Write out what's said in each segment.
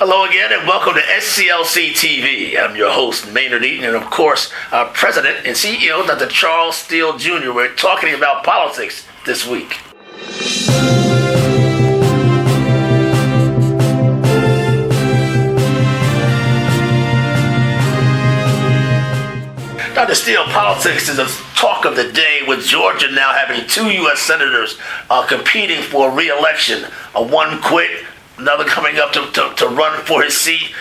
Hello again and welcome to SCLC TV. I'm your host, Maynard Eaton, and of course, our President and CEO, Dr. Charles Steele Jr. We're talking about politics this week. Dr. Steele, politics is a talk of the day, with Georgia now having two U.S. senators competing for re-election. One quit, another coming up to run for his seat.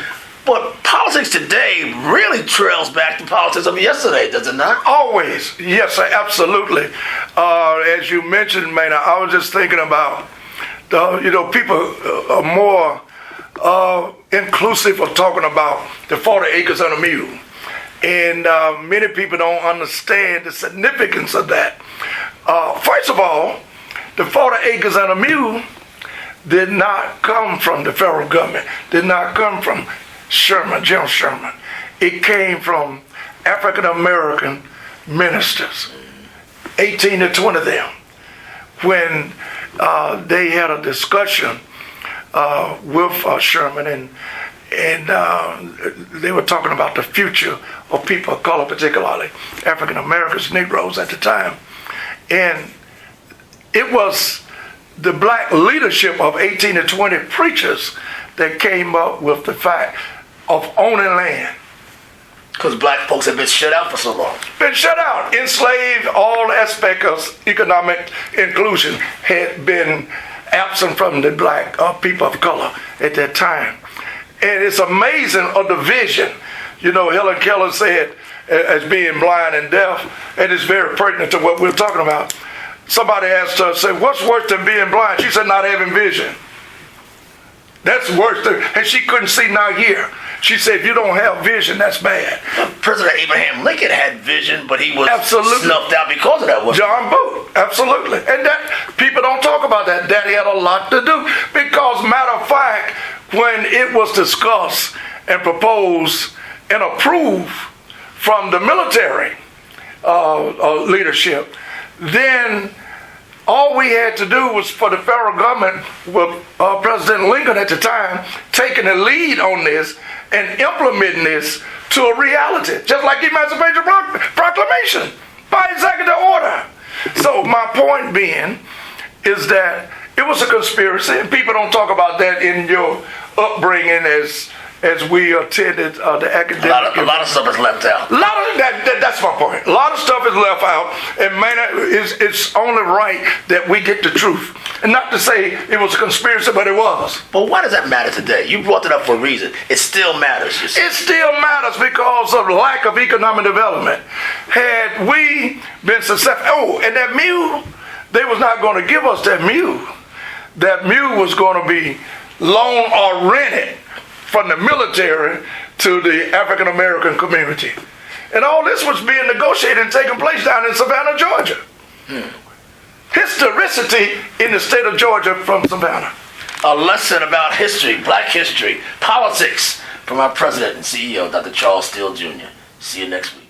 But politics today really trails back to politics of yesterday, does it not? Always. Yes, absolutely. As you mentioned, Maynard, I was just thinking about, people are more inclusive of talking about the 40 acres and a mule. And many people don't understand the significance of that. First of all, the 40 acres and a mule did not come from the federal government, did not come from General Sherman. It came from African American ministers, 18 to 20 of them, when they had a discussion with Sherman, and they were talking about the future of people of color, particularly African Americans, Negroes at the time. And it was the black leadership of 18 to 20 preachers that came up with the fact of owning land. Because black folks have been shut out for so long. Been shut out, enslaved, all aspects of economic inclusion had been absent from the black people of color at that time. And it's amazing of the vision. Helen Keller said, as being blind and deaf, and it's very pertinent to what we're talking about. Somebody asked her, said, what's worse than being blind? She said, not having vision. That's worse than, and she couldn't see nor hear. She said, if you don't have vision, that's bad. President Abraham Lincoln had vision, but he was absolutely snuffed out because of that. John Booth, absolutely. And that, people don't talk about that. That had a lot to do. Because, matter of fact, when it was discussed and proposed and approved from the military leadership, then all we had to do was for the federal government, with President Lincoln at the time, taking the lead on this and implementing this to a reality, just like the Emancipation Proclamation, by executive order. So my point being is that it was a conspiracy, and people don't talk about that in your upbringing as we attended the academic. A lot of stuff is left out. That's my point. A lot of stuff is left out, and it's only right that we get the truth. And not to say it was a conspiracy, but it was. But why does that matter today? You brought it up for a reason. It still matters. You see. It still matters because of lack of economic development. Had we been successful, and that mule, they was not going to give us that mule. That mule was going to be loaned or rented from the military to the African American community. And all this was being negotiated and taking place down in Savannah, Georgia. Historicity in the state of Georgia from Savannah. A lesson about history, black history, politics, from our President and CEO, Dr. Charles Steele Jr. See you next week.